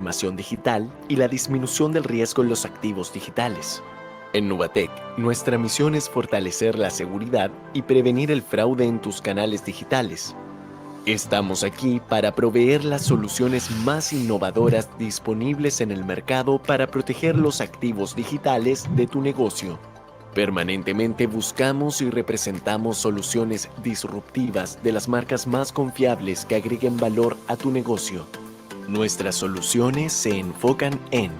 transformación digital y la disminución del riesgo en los activos digitales. En Nubatec, nuestra misión es fortalecer la seguridad y prevenir el fraude en tus canales digitales. Estamos aquí para proveer las soluciones más innovadoras disponibles en el mercado para proteger los activos digitales de tu negocio. Permanentemente buscamos y representamos soluciones disruptivas de las marcas más confiables que agreguen valor a tu negocio. Nuestras soluciones se enfocan en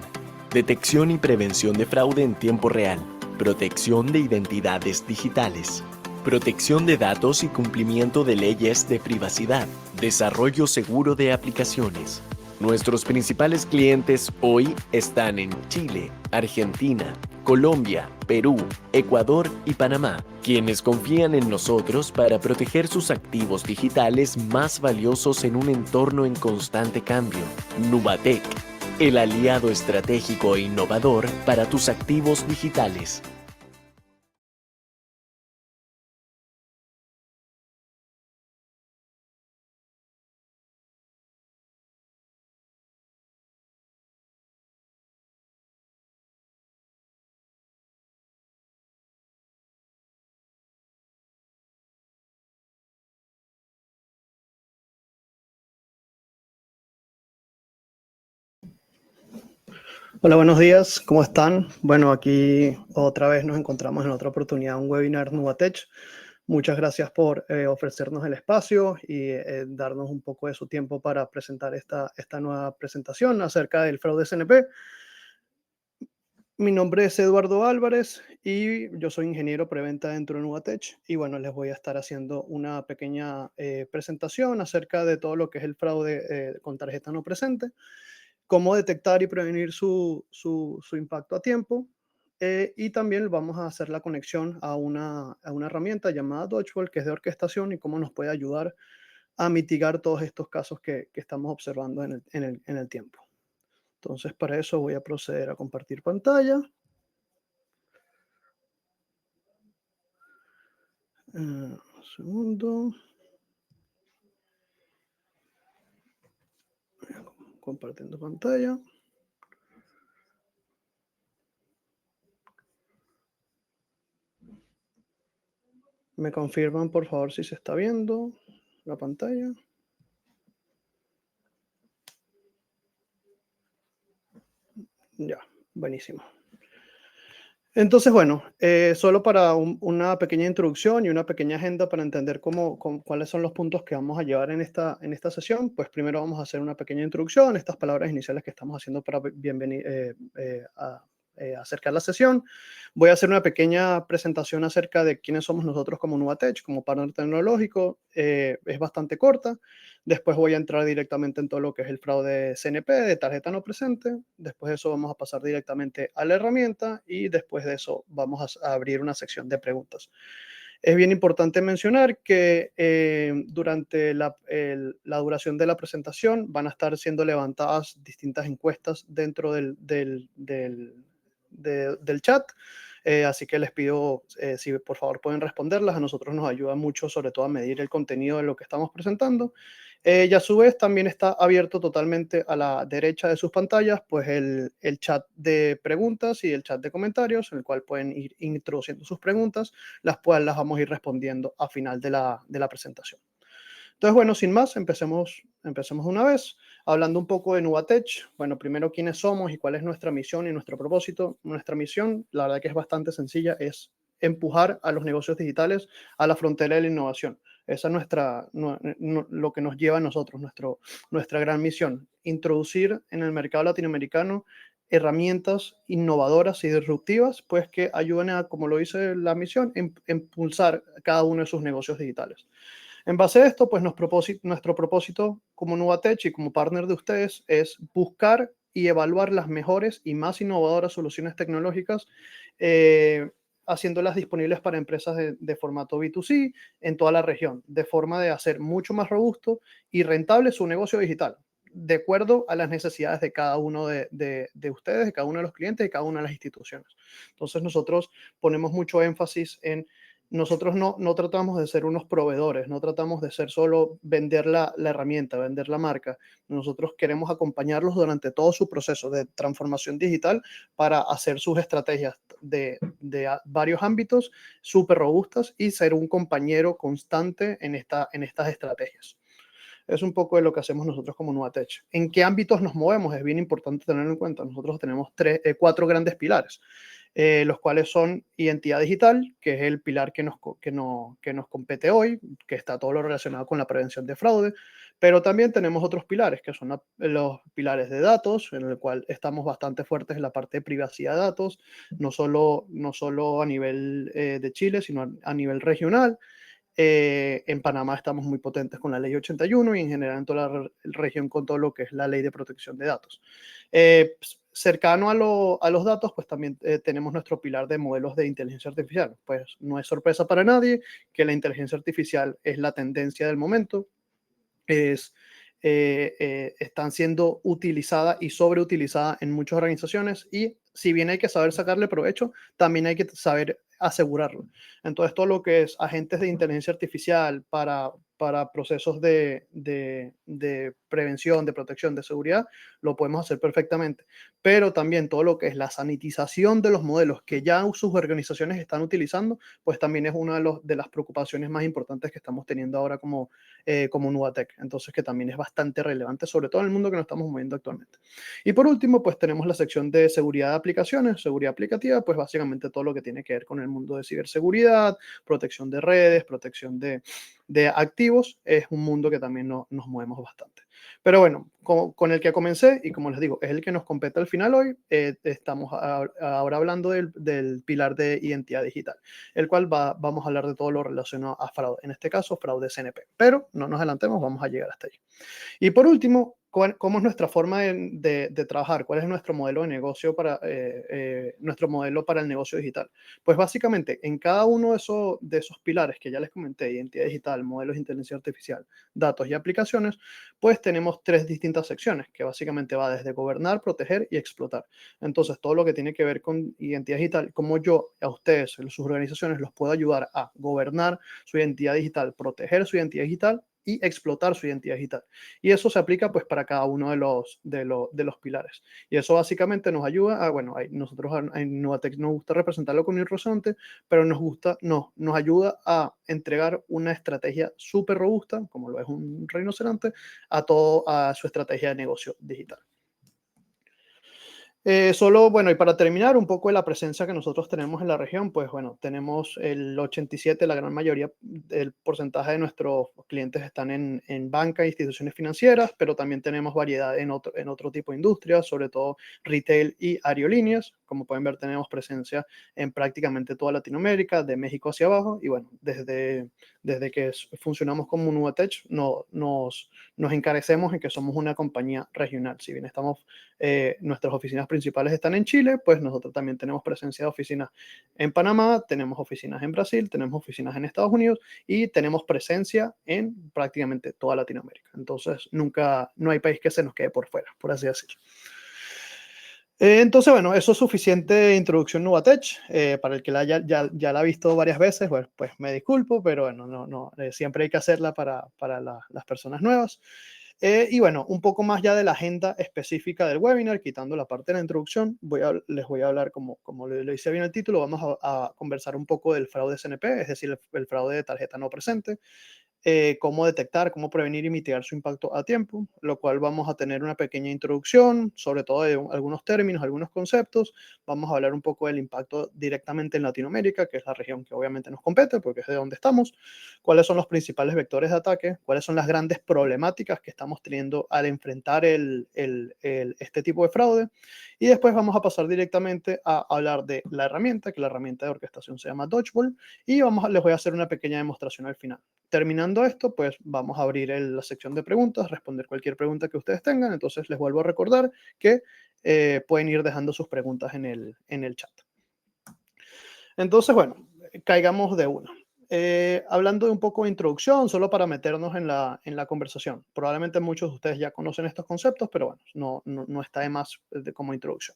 detección y prevención de fraude en tiempo real, protección de identidades digitales, protección de datos y cumplimiento de leyes de privacidad, desarrollo seguro de aplicaciones. Nuestros principales clientes hoy están en Chile, Argentina, Colombia, Perú, Ecuador y Panamá, quienes confían en nosotros para proteger sus activos digitales más valiosos en un entorno en constante cambio. Nubatec, el aliado estratégico e innovador para tus activos digitales. Hola, buenos días, ¿cómo están? Bueno, aquí otra vez nos encontramos en otra oportunidad, un webinar Nubatech. Muchas gracias por ofrecernos el espacio y darnos un poco de su tiempo para presentar esta nueva presentación acerca del fraude SNP. Mi nombre es Eduardo Álvarez y yo soy ingeniero preventa dentro de Nubatech. Y bueno, les voy a estar haciendo una pequeña presentación acerca de todo lo que es el fraude con tarjeta no presente, cómo detectar y prevenir su impacto a tiempo. Y también vamos a hacer la conexión a una herramienta llamada Dodgeball, que es de orquestación y cómo nos puede ayudar a mitigar todos estos casos que estamos observando en el tiempo. Entonces, para eso voy a proceder a compartir pantalla. Un segundo. Compartiendo pantalla. Me confirman, por favor, si se está viendo la pantalla. Ya, buenísimo. Entonces, bueno, solo para una pequeña introducción y una pequeña agenda para entender cuáles son los puntos que vamos a llevar en esta sesión, pues primero vamos a hacer una pequeña introducción, estas palabras iniciales que estamos haciendo para acercar la sesión. Voy a hacer una pequeña presentación acerca de quiénes somos nosotros como Nubatech, como partner tecnológico. Es bastante corta. Después voy a entrar directamente en todo lo que es el fraude CNP, de tarjeta no presente. Después de eso vamos a pasar directamente a la herramienta y después de eso vamos a abrir una sección de preguntas. Es bien importante mencionar que durante la duración de la presentación van a estar siendo levantadas distintas encuestas dentro del chat. Así que les pido si por favor pueden responderlas. A nosotros nos ayuda mucho, sobre todo a medir el contenido de lo que estamos presentando. Y a su vez también está abierto totalmente a la derecha de sus pantallas, pues el chat de preguntas y el chat de comentarios, en el cual pueden ir introduciendo sus preguntas, las cuales las vamos a ir respondiendo a final de la presentación. Entonces, bueno, sin más, empecemos una vez. Hablando un poco de Nubatech, bueno, primero quiénes somos y cuál es nuestra misión y nuestro propósito. Nuestra misión, la verdad que es bastante sencilla, es empujar a los negocios digitales a la frontera de la innovación. Esa es lo que nos lleva a nosotros, nuestra gran misión, introducir en el mercado latinoamericano herramientas innovadoras y disruptivas, pues que ayuden a, como lo dice la misión, impulsar cada uno de sus negocios digitales. En base a esto, pues nuestro propósito como Nubatech y como partner de ustedes es buscar y evaluar las mejores y más innovadoras soluciones tecnológicas, haciéndolas disponibles para empresas de formato B2C en toda la región, de forma de hacer mucho más robusto y rentable su negocio digital, de acuerdo a las necesidades de cada uno de ustedes, de cada uno de los clientes, de cada una de las instituciones. Entonces nosotros ponemos mucho énfasis en nosotros no tratamos de ser unos proveedores, no tratamos de ser solo vender la herramienta, vender la marca. Nosotros queremos acompañarlos durante todo su proceso de transformación digital para hacer sus estrategias de varios ámbitos súper robustas y ser un compañero constante en estas estrategias. Es un poco de lo que hacemos nosotros como Nubatech. ¿En qué ámbitos nos movemos? Es bien importante tenerlo en cuenta. Nosotros tenemos cuatro grandes pilares, los cuales son identidad digital, que es el pilar que nos compete hoy, que está todo lo relacionado con la prevención de fraude, pero también tenemos otros pilares, que son los pilares de datos, en el cual estamos bastante fuertes en la parte de privacidad de datos, no solo a nivel de Chile, sino a nivel regional. En Panamá estamos muy potentes con la ley 81 y en general en toda la región con todo lo que es la ley de protección de datos. Cercano a los datos, pues también tenemos nuestro pilar de modelos de inteligencia artificial. Pues no es sorpresa para nadie que la inteligencia artificial es la tendencia del momento. Están siendo utilizadas y sobreutilizadas en muchas organizaciones y si bien hay que saber sacarle provecho, también hay que saber asegurarlo. Entonces, todo lo que es agentes de inteligencia artificial para procesos de prevención, de protección, de seguridad, lo podemos hacer perfectamente. Pero también todo lo que es la sanitización de los modelos que ya sus organizaciones están utilizando, pues también es una de las preocupaciones más importantes que estamos teniendo ahora como Nubatech. Entonces, que también es bastante relevante, sobre todo en el mundo que nos estamos moviendo actualmente. Y por último, pues tenemos la sección de seguridad de aplicaciones, seguridad aplicativa, pues básicamente todo lo que tiene que ver con el mundo de ciberseguridad, protección de redes, protección de activos, es un mundo que también nos movemos bastante. Pero bueno, con el que comencé, y como les digo, es el que nos compete al final hoy, estamos ahora hablando del pilar de identidad digital, el cual vamos a hablar de todo lo relacionado a fraude, en este caso fraude CNP, pero no nos adelantemos, vamos a llegar hasta ahí. Y por último, ¿cómo es nuestra forma de trabajar? ¿Cuál es nuestro modelo de negocio nuestro modelo para el negocio digital? Pues básicamente en cada uno de esos pilares que ya les comenté, identidad digital, modelos de inteligencia artificial, datos y aplicaciones, pues tenemos tres distintas secciones que básicamente va desde gobernar, proteger y explotar. Entonces, todo lo que tiene que ver con identidad digital, como yo a ustedes, sus organizaciones, los puedo ayudar a gobernar su identidad digital, proteger su identidad digital y explotar su identidad digital. Y eso se aplica pues para cada uno de los pilares. Y eso básicamente nos ayuda a, bueno, nosotros en Nubatech nos gusta representarlo con un rinoceronte, pero nos ayuda a entregar una estrategia súper robusta, como lo es un rinoceronte, a su estrategia de negocio digital. Bueno, y para terminar, un poco de la presencia que nosotros tenemos en la región, pues bueno, tenemos el 87, la gran mayoría del porcentaje de nuestros clientes están en banca e instituciones financieras, pero también tenemos variedad en otro tipo de industrias, sobre todo retail y aerolíneas. Como pueden ver, tenemos presencia en prácticamente toda Latinoamérica, de México hacia abajo, y bueno, desde que funcionamos como Nubatech, nos encarecemos en que somos una compañía regional. Si bien nuestras oficinas principales están en Chile, pues nosotros también tenemos presencia de oficinas en Panamá, tenemos oficinas en Brasil, tenemos oficinas en Estados Unidos y tenemos presencia en prácticamente toda Latinoamérica. Entonces, no hay país que se nos quede por fuera, por así decirlo. Entonces, bueno, eso es suficiente introducción Nubatech. Para el que ya la ha visto varias veces, bueno, pues me disculpo, pero bueno, siempre hay que hacerla para las personas nuevas. Y bueno, un poco más ya de la agenda específica del webinar, quitando la parte de la introducción, les voy a hablar, como le hice bien el título, vamos a conversar un poco del fraude CNP, es decir, el fraude de tarjeta no presente. Cómo detectar, cómo prevenir y mitigar su impacto a tiempo, lo cual vamos a tener una pequeña introducción, sobre todo de algunos términos, algunos conceptos. Vamos a hablar un poco del impacto directamente en Latinoamérica, que es la región que obviamente nos compete, porque es de donde estamos. Cuáles son los principales vectores de ataque, cuáles son las grandes problemáticas que estamos teniendo al enfrentar este tipo de fraude. Y después vamos a pasar directamente a hablar de la herramienta, que la herramienta de orquestación se llama Dodgeball, y les voy a hacer una pequeña demostración al final. Terminando esto, pues vamos a abrir la sección de preguntas, responder cualquier pregunta que ustedes tengan. Entonces les vuelvo a recordar que pueden ir dejando sus preguntas en el chat. Entonces, bueno, caigamos de una. hablando de un poco de introducción, solo para meternos en la conversación. Probablemente muchos de ustedes ya conocen estos conceptos, pero bueno, no está de más como introducción.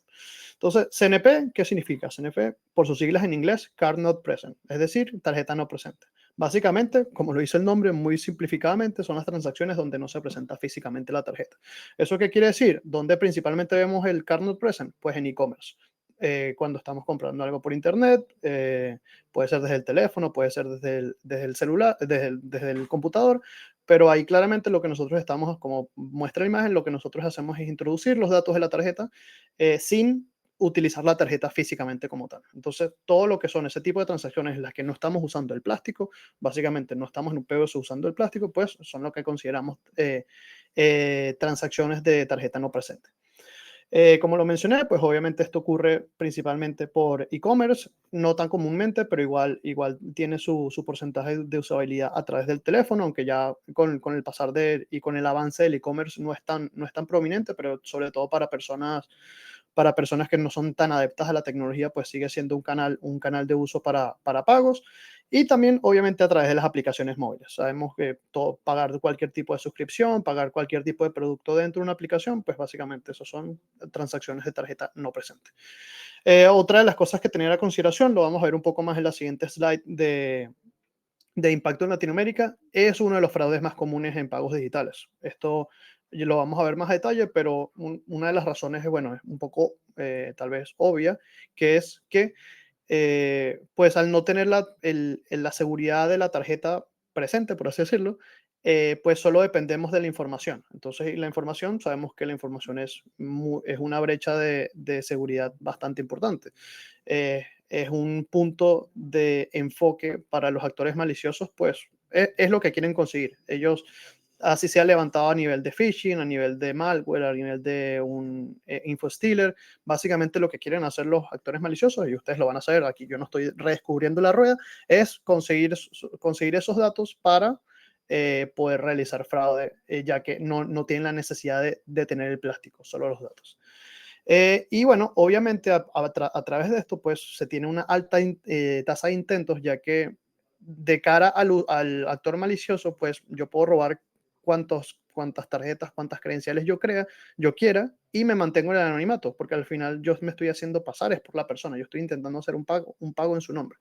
Entonces, CNP, ¿qué significa? CNP, por sus siglas en inglés, Card Not Present, es decir, tarjeta no presente. Básicamente, como lo dice el nombre, muy simplificadamente, son las transacciones donde no se presenta físicamente la tarjeta. ¿Eso qué quiere decir? ¿Dónde principalmente vemos el Card Not Present? Pues en e-commerce. Cuando estamos comprando algo por internet, puede ser desde el teléfono, puede ser desde el celular, desde el computador, pero ahí claramente lo que nosotros estamos, como muestra la imagen, lo que nosotros hacemos es introducir los datos de la tarjeta sin utilizar la tarjeta físicamente como tal. Entonces, todo lo que son ese tipo de transacciones en las que no estamos usando el plástico, básicamente no estamos en un POS usando el plástico, pues son lo que consideramos transacciones de tarjeta no presente. Como lo mencioné, pues obviamente esto ocurre principalmente por e-commerce, no tan comúnmente, pero igual tiene su porcentaje de usabilidad a través del teléfono, aunque ya con el pasar y con el avance del e-commerce no es tan prominente, pero sobre todo para personas que no son tan adeptas a la tecnología, pues sigue siendo un canal de uso para pagos. Y también, obviamente, a través de las aplicaciones móviles. Sabemos que pagar cualquier tipo de suscripción, pagar cualquier tipo de producto dentro de una aplicación, pues básicamente eso son transacciones de tarjeta no presente. Otra de las cosas que tener a consideración, lo vamos a ver un poco más en la siguiente slide de impacto en Latinoamérica, es uno de los fraudes más comunes en pagos digitales. Esto lo vamos a ver más a detalle, pero una de las razones es, bueno, es un poco tal vez obvia, que es que pues al no tener la seguridad de la tarjeta presente, por así decirlo, pues solo dependemos de la información. Entonces, y la información, sabemos que la información es una brecha de seguridad bastante importante. Es un punto de enfoque para los actores maliciosos, pues es lo que quieren conseguir. Ellos, así sea levantado a nivel de phishing, a nivel de malware, a nivel de un infostealer, básicamente lo que quieren hacer los actores maliciosos, y ustedes lo van a saber, aquí yo no estoy redescubriendo la rueda, es conseguir esos datos para poder realizar fraude, ya que no tienen la necesidad de tener el plástico, solo los datos. Y bueno, obviamente a través de esto, pues se tiene una alta tasa de intentos, ya que de cara al actor malicioso, pues yo puedo robar cuántas tarjetas, cuántas credenciales yo quiera, y me mantengo en el anonimato, porque al final yo me estoy haciendo pasar es por la persona, yo estoy intentando hacer un pago en su nombre.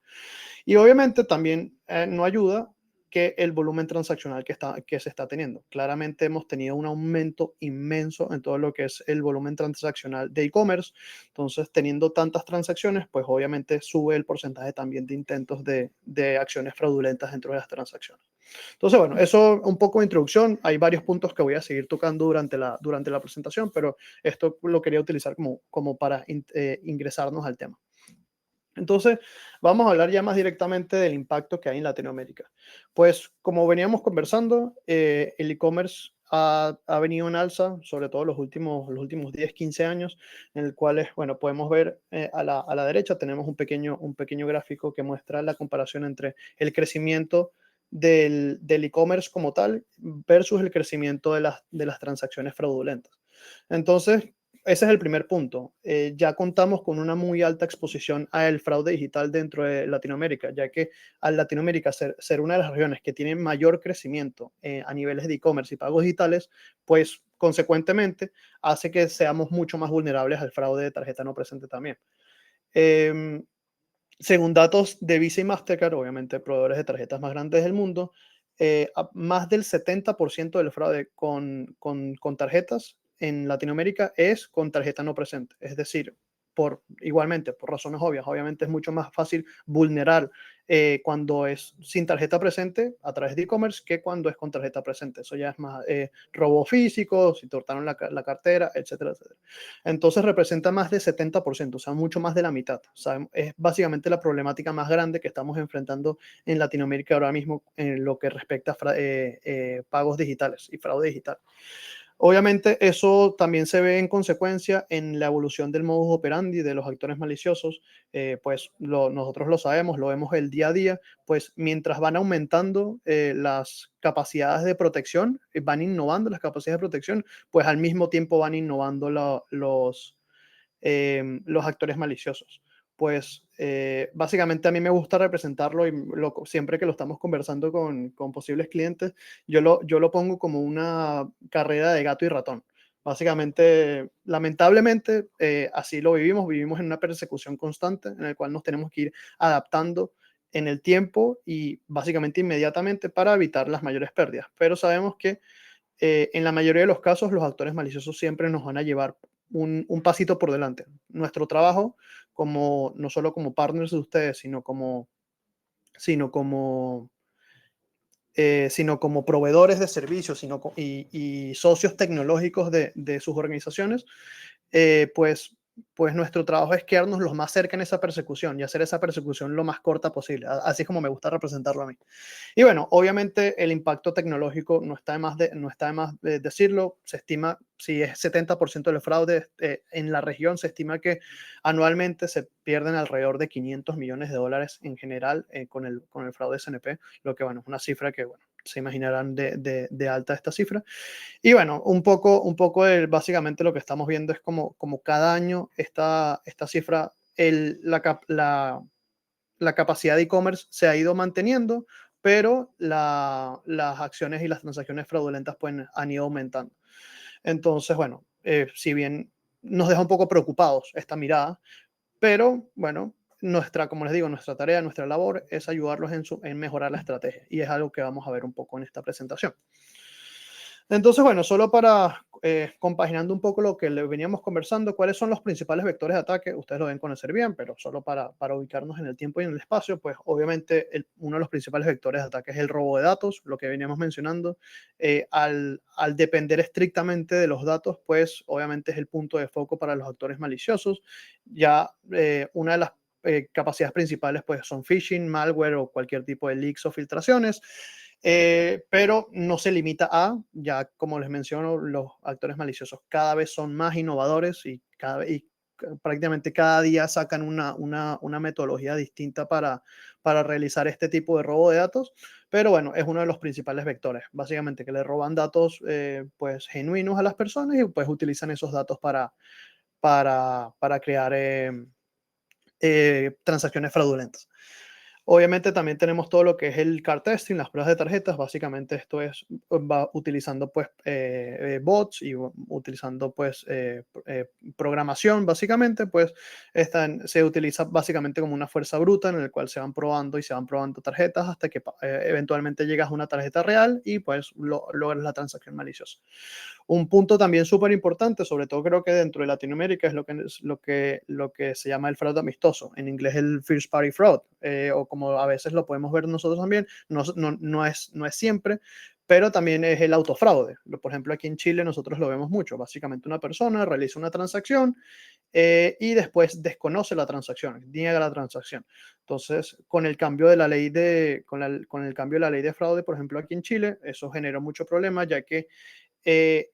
Y obviamente también no ayuda que el volumen transaccional que se está teniendo. Claramente hemos tenido un aumento inmenso en todo lo que es el volumen transaccional de e-commerce. Entonces, teniendo tantas transacciones, pues obviamente sube el porcentaje también de intentos de acciones fraudulentas dentro de las transacciones. Entonces, bueno, eso un poco de introducción. Hay varios puntos que voy a seguir tocando durante la presentación, pero esto lo quería utilizar como para ingresarnos al tema. Entonces, vamos a hablar ya más directamente del impacto que hay en Latinoamérica. Pues, como veníamos conversando, el e-commerce ha venido en alza, sobre todo los últimos 10, 15 años, en el cual, bueno, podemos ver a la derecha, tenemos un pequeño gráfico que muestra la comparación entre el crecimiento del e-commerce como tal versus el crecimiento de las transacciones fraudulentas. Entonces, ese es el primer punto. Ya contamos con una muy alta exposición al fraude digital dentro de Latinoamérica, ya que al Latinoamérica ser una de las regiones que tiene mayor crecimiento a niveles de e-commerce y pagos digitales, pues consecuentemente hace que seamos mucho más vulnerables al fraude de tarjeta no presente también. Em, Según datos de Visa y Mastercard, obviamente proveedores de tarjetas más grandes del mundo, más del 70% del fraude con tarjetas en Latinoamérica es con tarjeta no presente. Es decir, igualmente, por razones obvias, obviamente es mucho más fácil vulnerar cuando es sin tarjeta presente a través de e-commerce que cuando es con tarjeta presente. Eso ya es más robo físico, si te hurtaron la cartera, etcétera, etcétera. Entonces representa más de 70%, o sea, mucho más de la mitad. O sea, es básicamente la problemática más grande que estamos enfrentando en Latinoamérica ahora mismo en lo que respecta a pagos digitales y fraude digital. Obviamente eso también se ve en consecuencia en la evolución del modus operandi de los actores maliciosos, pues nosotros lo sabemos, lo vemos el día a día, pues mientras van aumentando las capacidades de protección, van innovando las capacidades de protección, pues al mismo tiempo van innovando los actores maliciosos. pues básicamente a mí me gusta representarlo y siempre que lo estamos conversando con posibles clientes, yo lo pongo como una carrera de gato y ratón. Básicamente, lamentablemente, así lo vivimos en una persecución constante en la cual nos tenemos que ir adaptando en el tiempo y básicamente inmediatamente para evitar las mayores pérdidas. Pero sabemos que en la mayoría de los casos los actores maliciosos siempre nos van a llevar un pasito por delante. Nuestro trabajo, como, no solo como partners de ustedes, sino como, sino como proveedores de servicios y socios tecnológicos de sus organizaciones, eh, pues, pues nuestro trabajo es quedarnos lo más cerca en esa persecución y hacer esa persecución lo más corta posible. Así es como me gusta representarlo a mí. Y bueno, obviamente el impacto tecnológico no está de más decirlo. Se estima, si es 70% del fraude en la región, se estima que anualmente se pierden alrededor de $500 millones en general con el fraude SNP, lo que bueno, es una cifra que bueno, se imaginarán de alta esta cifra. Y bueno, básicamente lo que estamos viendo es como cada año esta cifra, la capacidad de e-commerce se ha ido manteniendo, pero las acciones y las transacciones fraudulentas pues, han ido aumentando. Entonces, bueno, si bien nos deja un poco preocupados esta mirada, pero bueno, como les digo, nuestra tarea, nuestra labor es ayudarlos en mejorar la estrategia y es algo que vamos a ver un poco en esta presentación. Entonces, bueno, solo para compaginando un poco lo que le veníamos conversando, ¿cuáles son los principales vectores de ataque? Ustedes lo deben conocer bien, pero solo para ubicarnos en el tiempo y en el espacio, pues obviamente uno de los principales vectores de ataque es el robo de datos, lo que veníamos mencionando. Al depender estrictamente de los datos, pues obviamente es el punto de foco para los actores maliciosos. Ya una de las capacidades principales pues son phishing, malware o cualquier tipo de leaks o filtraciones. Pero no se limita ya como les menciono, los actores maliciosos cada vez son más innovadores y prácticamente cada día sacan una metodología distinta para realizar este tipo de robo de datos, pero bueno, es uno de los principales vectores, básicamente que le roban datos pues genuinos a las personas y pues utilizan esos datos para crear transacciones fraudulentas. Obviamente también tenemos todo lo que es el card testing, las pruebas de tarjetas. Básicamente esto va utilizando pues bots y utilizando pues programación. Básicamente pues se utiliza básicamente como una fuerza bruta en el cual se van probando y se van probando tarjetas hasta que eventualmente llegas a una tarjeta real y pues logras la transacción maliciosa. Un punto también súper importante, sobre todo creo que dentro de Latinoamérica, es lo que se llama el fraude amistoso, en inglés el first party fraud, o como a veces lo podemos ver nosotros también, no es siempre, pero también es el autofraude. Por ejemplo, aquí en Chile nosotros lo vemos mucho. Básicamente una persona realiza una transacción y después desconoce la transacción, niega la transacción. Entonces, con el cambio de la ley con el cambio de la ley de fraude, por ejemplo, aquí en Chile, eso generó mucho problema, ya que eh,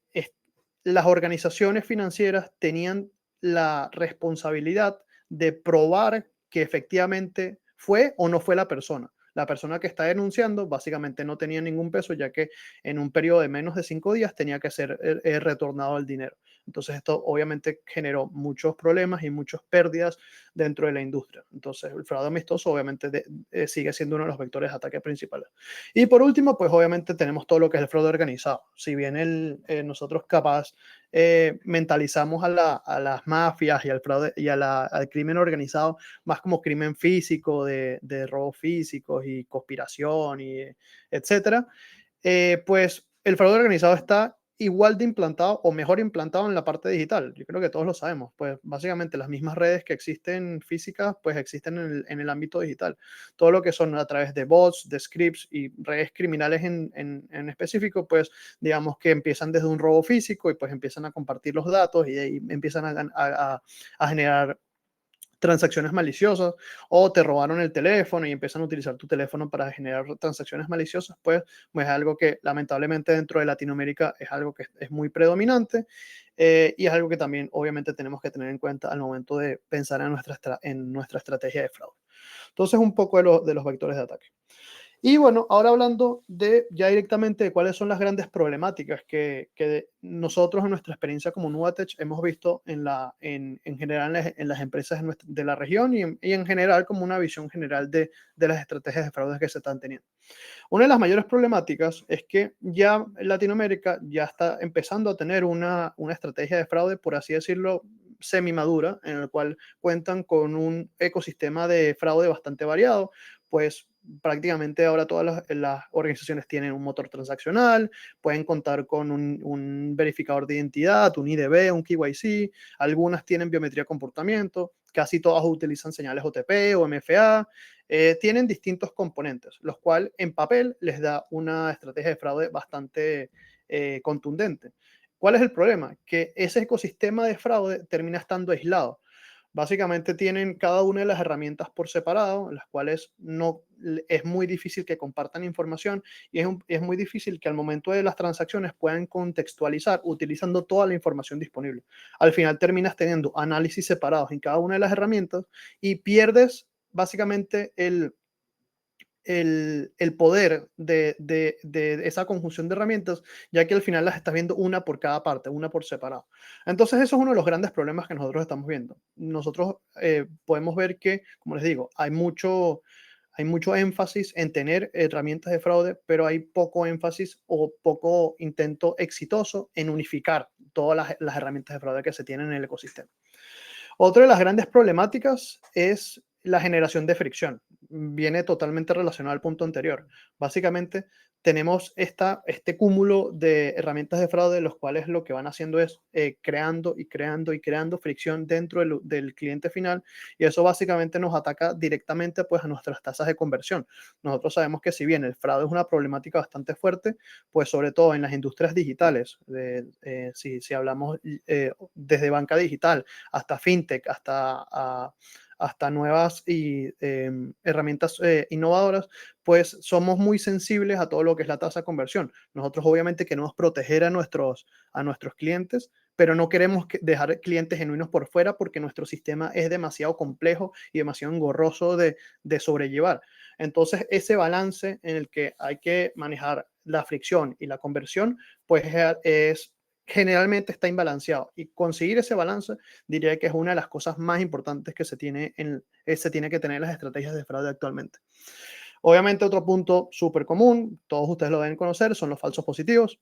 las organizaciones financieras tenían la responsabilidad de probar que efectivamente fue o no fue la persona. La persona que está denunciando básicamente no tenía ningún peso, ya que en un periodo de menos de 5 días tenía que ser retornado el dinero. Entonces esto obviamente generó muchos problemas y muchas pérdidas dentro de la industria. Entonces el fraude amistoso obviamente sigue siendo uno de los vectores de ataque principales. Y por último, pues obviamente tenemos todo lo que es el fraude organizado. Si bien nosotros capaz mentalizamos a las mafias y al fraude y al crimen organizado más como crimen físico, de robos físicos y conspiración y etcétera, pues el fraude organizado está igual de implantado o mejor implantado en la parte digital. Yo creo que todos lo sabemos. Pues básicamente las mismas redes que existen físicas, pues existen en el ámbito digital. Todo lo que son a través de bots, de scripts y redes criminales en específico, pues digamos que empiezan desde un robo físico y pues empiezan a compartir los datos y ahí empiezan a generar transacciones maliciosas o te robaron el teléfono y empiezan a utilizar tu teléfono para generar transacciones maliciosas, pues es algo que lamentablemente dentro de Latinoamérica es algo que es muy predominante y es algo que también obviamente tenemos que tener en cuenta al momento de pensar en nuestra estrategia de fraude. Entonces, un poco de los vectores de ataque. Y bueno, ahora hablando de ya directamente de cuáles son las grandes problemáticas que nosotros en nuestra experiencia como Nubatech hemos visto en general en las empresas de la región y en general como una visión general de las estrategias de fraudes que se están teniendo. Una de las mayores problemáticas es que ya Latinoamérica ya está empezando a tener una estrategia de fraude, por así decirlo, semi-madura, en el cual cuentan con un ecosistema de fraude bastante variado, pues prácticamente ahora todas las organizaciones tienen un motor transaccional, pueden contar con un verificador de identidad, un IDB, un KYC, algunas tienen biometría de comportamiento, casi todas utilizan señales OTP o MFA, tienen distintos componentes, los cuales en papel les da una estrategia de fraude bastante contundente. ¿Cuál es el problema? Que ese ecosistema de fraude termina estando aislado. Básicamente tienen cada una de las herramientas por separado, en las cuales no es muy difícil que compartan información y es muy difícil que al momento de las transacciones puedan contextualizar utilizando toda la información disponible. Al final terminas teniendo análisis separados en cada una de las herramientas y pierdes básicamente el poder de esa conjunción de herramientas, ya que al final las estás viendo una por cada parte, una por separado. Entonces, eso es uno de los grandes problemas que nosotros estamos viendo. Nosotros podemos ver que, como les digo, hay mucho énfasis en tener herramientas de fraude, pero hay poco énfasis o poco intento exitoso en unificar todas las herramientas de fraude que se tienen en el ecosistema. Otra de las grandes problemáticas es la generación de fricción. Viene totalmente relacionado al punto anterior. Básicamente, tenemos este cúmulo de herramientas de fraude, los cuales lo que van haciendo es creando y creando y creando fricción dentro del cliente final, y eso básicamente nos ataca directamente pues, a nuestras tasas de conversión. Nosotros sabemos que si bien el fraude es una problemática bastante fuerte, pues sobre todo en las industrias digitales, si hablamos desde banca digital, hasta fintech, hasta nuevas herramientas innovadoras, pues somos muy sensibles a todo lo que es la tasa de conversión. Nosotros obviamente queremos proteger a nuestros clientes, pero no queremos dejar clientes genuinos por fuera porque nuestro sistema es demasiado complejo y demasiado engorroso de sobrellevar. Entonces, ese balance en el que hay que manejar la fricción y la conversión, pues es generalmente está imbalanceado, y conseguir ese balance diría que es una de las cosas más importantes que se tiene que tener en las estrategias de fraude actualmente. Obviamente otro punto súper común, todos ustedes lo deben conocer, son los falsos positivos.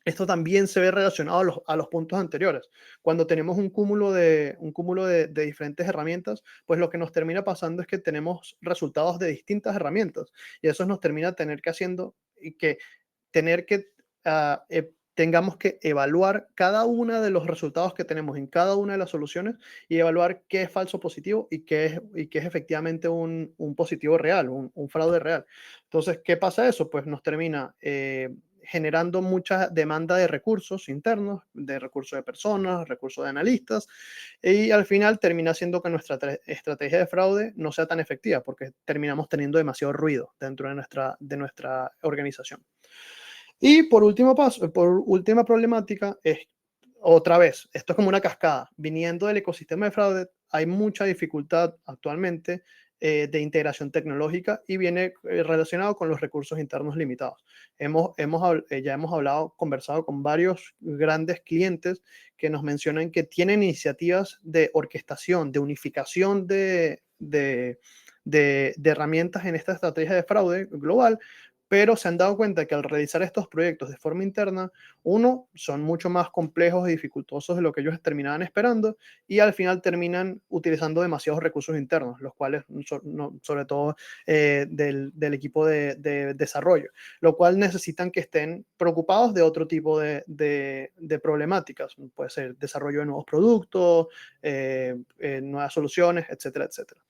Esto también se ve relacionado a los puntos anteriores. Cuando tenemos un cúmulo de diferentes herramientas, pues lo que nos termina pasando es que tenemos resultados de distintas herramientas, y eso nos termina tener que tengamos que evaluar cada uno de los resultados que tenemos en cada una de las soluciones y evaluar qué es falso positivo y qué es efectivamente un positivo real, un fraude real. Entonces, ¿qué pasa eso? Pues nos termina generando mucha demanda de recursos internos, de recursos de personas, recursos de analistas, y al final termina haciendo que nuestra estrategia de fraude no sea tan efectiva porque terminamos teniendo demasiado ruido dentro de nuestra organización. Y por última problemática, es otra vez, esto es como una cascada. Viniendo del ecosistema de fraude, hay mucha dificultad actualmente de integración tecnológica y viene relacionado con los recursos internos limitados. Ya hemos conversado con varios grandes clientes que nos mencionan que tienen iniciativas de orquestación, de unificación de herramientas en esta estrategia de fraude global, pero se han dado cuenta que al realizar estos proyectos de forma interna, uno, son mucho más complejos y dificultosos de lo que ellos terminaban esperando, y al final terminan utilizando demasiados recursos internos, los cuales, sobre todo del equipo de desarrollo, lo cual necesitan que estén preocupados de otro tipo de problemáticas. Puede ser desarrollo de nuevos productos, nuevas soluciones, etcétera, etcétera.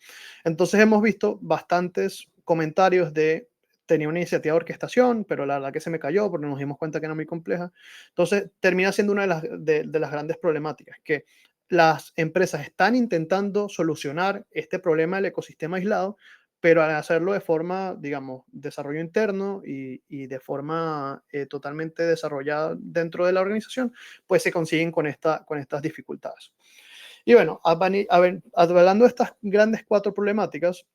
Entonces hemos visto bastantes comentarios de tenía una iniciativa de orquestación, pero la verdad que se me cayó porque nos dimos cuenta que era muy compleja. Entonces, termina siendo una de las grandes problemáticas, que las empresas están intentando solucionar este problema del ecosistema aislado, pero al hacerlo de forma, digamos, desarrollo interno y de forma totalmente desarrollada dentro de la organización, pues se consiguen con estas dificultades. Y bueno, hablando de estas grandes cuatro problemáticas,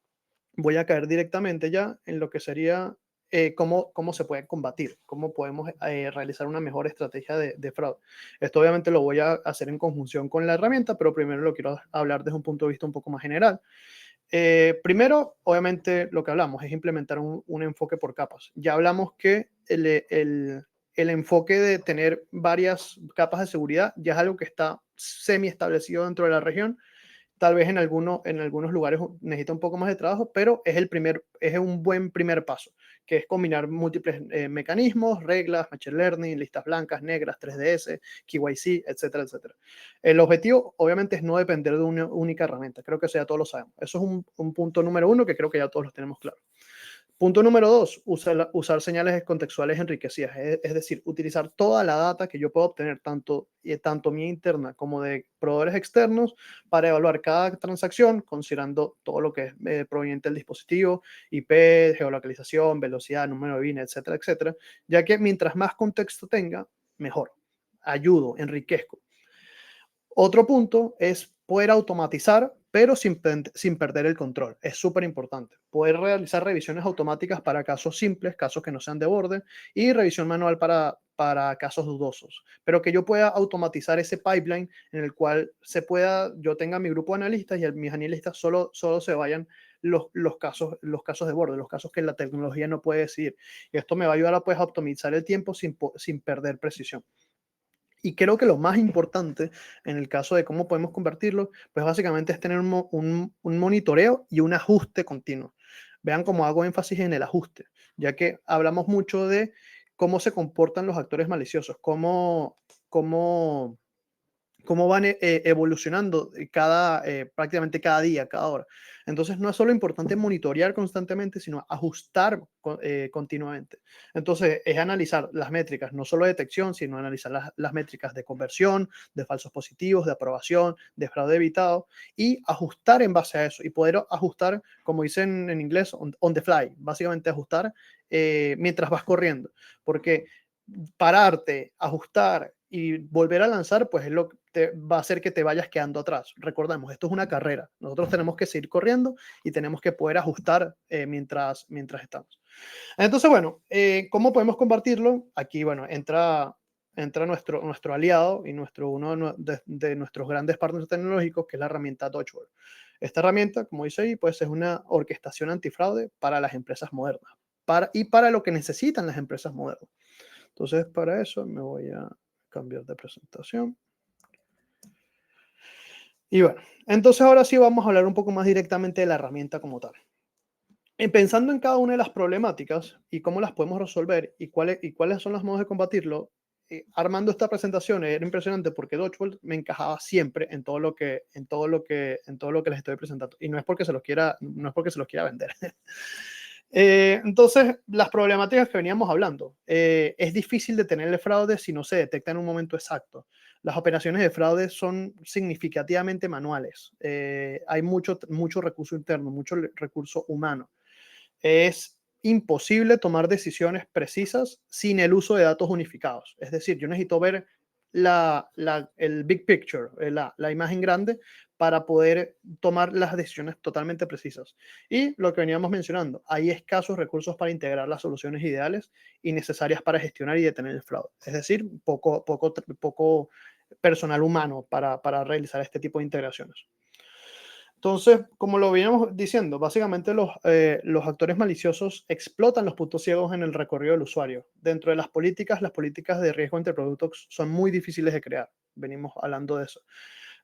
voy a caer directamente ya en lo que sería cómo se puede combatir, cómo podemos realizar una mejor estrategia de fraude. Esto obviamente lo voy a hacer en conjunción con la herramienta, pero primero lo quiero hablar desde un punto de vista un poco más general. Primero, obviamente, lo que hablamos es implementar un enfoque por capas. Ya hablamos que el enfoque de tener varias capas de seguridad ya es algo que está semi establecido dentro de la región. Tal vez en algunos lugares necesita un poco más de trabajo, pero es un buen primer paso, que es combinar múltiples mecanismos, reglas, machine learning, listas blancas, negras, 3DS, KYC, etcétera, etcétera. El objetivo, obviamente, es no depender de una única herramienta. Creo que eso ya todos lo sabemos. Eso es un punto número uno que creo que ya todos lo tenemos claro. Punto número dos, usar señales contextuales enriquecidas, es decir, utilizar toda la data que yo puedo obtener, tanto mía interna como de proveedores externos, para evaluar cada transacción, considerando todo lo que es proveniente del dispositivo, IP, geolocalización, velocidad, número de VIN, etcétera, etcétera, ya que mientras más contexto tenga, mejor. Ayudo, enriquezco. Otro punto es poder automatizar, pero sin perder el control. Es súper importante. Poder realizar revisiones automáticas para casos simples, casos que no sean de borde, y revisión manual para casos dudosos. Pero que yo pueda automatizar ese pipeline en el cual yo tenga mi grupo de analistas y mis analistas solo se vayan los casos de borde, los casos que la tecnología no puede decidir. Y esto me va a ayudar a, pues, a optimizar el tiempo sin perder precisión. Y creo que lo más importante en el caso de cómo podemos convertirlo, pues básicamente es tener un monitoreo y un ajuste continuo. Vean cómo hago énfasis en el ajuste, ya que hablamos mucho de cómo se comportan los actores maliciosos, cómo van evolucionando prácticamente cada día, cada hora. Entonces, no es solo importante monitorear constantemente, sino ajustar continuamente. Entonces, es analizar las métricas, no solo de detección, sino analizar las métricas de conversión, de falsos positivos, de aprobación, de fraude evitado, y ajustar en base a eso, y poder ajustar, como dicen en inglés, on the fly, básicamente ajustar mientras vas corriendo, porque pararte, ajustar y volver a lanzar, pues es lo que va a hacer que te vayas quedando atrás. Recordemos, esto es una carrera. Nosotros tenemos que seguir corriendo y tenemos que poder ajustar mientras estamos. Entonces, bueno, ¿cómo podemos compartirlo? Aquí, bueno, entra nuestro aliado y uno de nuestros grandes partners tecnológicos, que es la herramienta Dodgeball. Esta herramienta, como dice ahí, pues es una orquestación antifraude para las empresas modernas y para lo que necesitan las empresas modernas. Entonces, para eso me voy a cambiar de presentación. Y bueno, entonces ahora sí vamos a hablar un poco más directamente de la herramienta como tal. Pensando en cada una de las problemáticas y cómo las podemos resolver y cuáles son los modos de combatirlo, armando esta presentación era impresionante porque Dodgeball me encajaba siempre en todo lo que les estoy presentando. Y no es porque se los quiera vender. Entonces, las problemáticas que veníamos hablando. Es difícil detener el fraude si no se detecta en un momento exacto. Las operaciones de fraude son significativamente manuales. Hay mucho recurso interno, mucho recurso humano. Es imposible tomar decisiones precisas sin el uso de datos unificados. Es decir, yo necesito ver el big picture, la imagen grande, para poder tomar las decisiones totalmente precisas. Y lo que veníamos mencionando, hay escasos recursos para integrar las soluciones ideales y necesarias para gestionar y detener el fraude. Es decir, poco personal humano para realizar este tipo de integraciones. Entonces, como lo veníamos diciendo, básicamente los actores maliciosos explotan los puntos ciegos en el recorrido del usuario. Dentro de las políticas de riesgo entre productos son muy difíciles de crear. Venimos hablando de eso.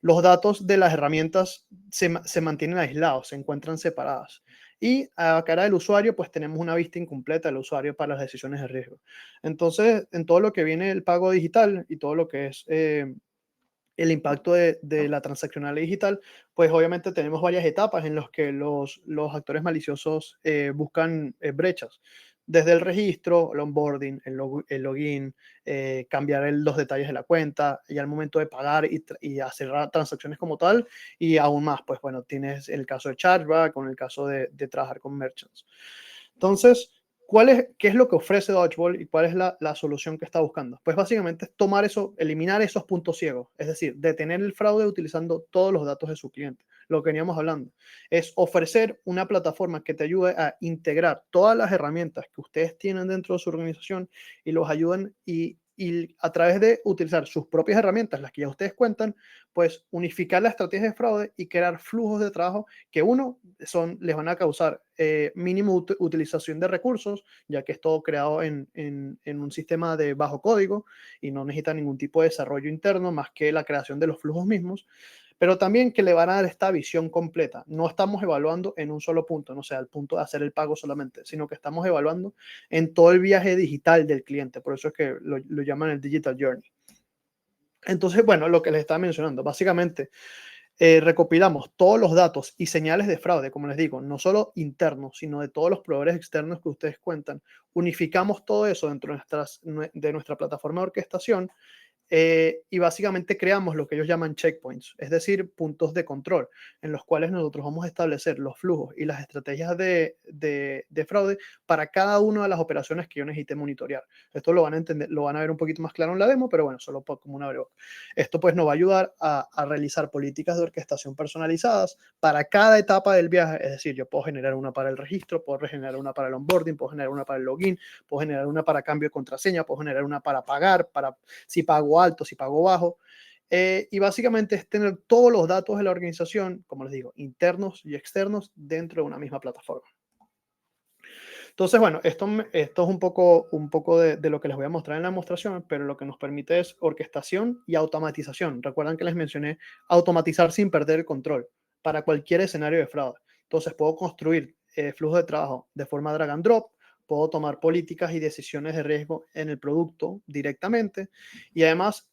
Los datos de las herramientas se mantienen aislados, se encuentran separadas. Y a cara del usuario, pues tenemos una vista incompleta del usuario para las decisiones de riesgo. Entonces, en todo lo que viene el pago digital y todo lo que es el impacto de la transaccional digital, pues obviamente tenemos varias etapas en las que los actores maliciosos buscan brechas. Desde el registro, el onboarding, el login, cambiar los detalles de la cuenta y al momento de pagar y hacer transacciones como tal, y aún más, pues bueno, tienes el caso de chargeback con el caso de trabajar con merchants. Entonces, ¿Qué es lo que ofrece Dodgeball y cuál es la solución que está buscando? Pues básicamente es tomar eso, eliminar esos puntos ciegos, es decir, detener el fraude utilizando todos los datos de su cliente. Lo que veníamos hablando es ofrecer una plataforma que te ayude a integrar todas las herramientas que ustedes tienen dentro de su organización y los ayuden y a través de utilizar sus propias herramientas, las que ya ustedes cuentan, pues unificar la estrategia de fraude y crear flujos de trabajo que les van a causar mínimo utilización de recursos, ya que es todo creado en un sistema de bajo código y no necesita ningún tipo de desarrollo interno más que la creación de los flujos mismos, pero también que le van a dar esta visión completa. No estamos evaluando en un solo punto, no sea el punto de hacer el pago solamente, sino que estamos evaluando en todo el viaje digital del cliente. Por eso es que lo llaman el Digital Journey. Entonces, bueno, lo que les estaba mencionando, básicamente recopilamos todos los datos y señales de fraude, como les digo, no solo internos, sino de todos los proveedores externos que ustedes cuentan. Unificamos todo eso dentro de nuestra plataforma de orquestación y básicamente creamos lo que ellos llaman checkpoints, es decir, puntos de control, en los cuales nosotros vamos a establecer los flujos y las estrategias de fraude para cada una de las operaciones que yo necesite monitorear. Esto lo van a entender, lo van a ver un poquito más claro en la demo, pero bueno, solo como una breve. Esto pues nos va a ayudar a realizar políticas de orquestación personalizadas para cada etapa del viaje, es decir, yo puedo generar una para el registro, puedo generar una para el onboarding, puedo generar una para el login, puedo generar una para cambio de contraseña, puedo generar una para pagar, para si pago alto, si pago bajo. Y básicamente es tener todos los datos de la organización, como les digo, internos y externos dentro de una misma plataforma. Entonces, bueno, esto es un poco de lo que les voy a mostrar en la demostración, pero lo que nos permite es orquestación y automatización. Recuerdan que les mencioné automatizar sin perder el control para cualquier escenario de fraude. Entonces, puedo construir flujos de trabajo de forma drag and drop, puedo tomar políticas y decisiones de riesgo en el producto directamente y además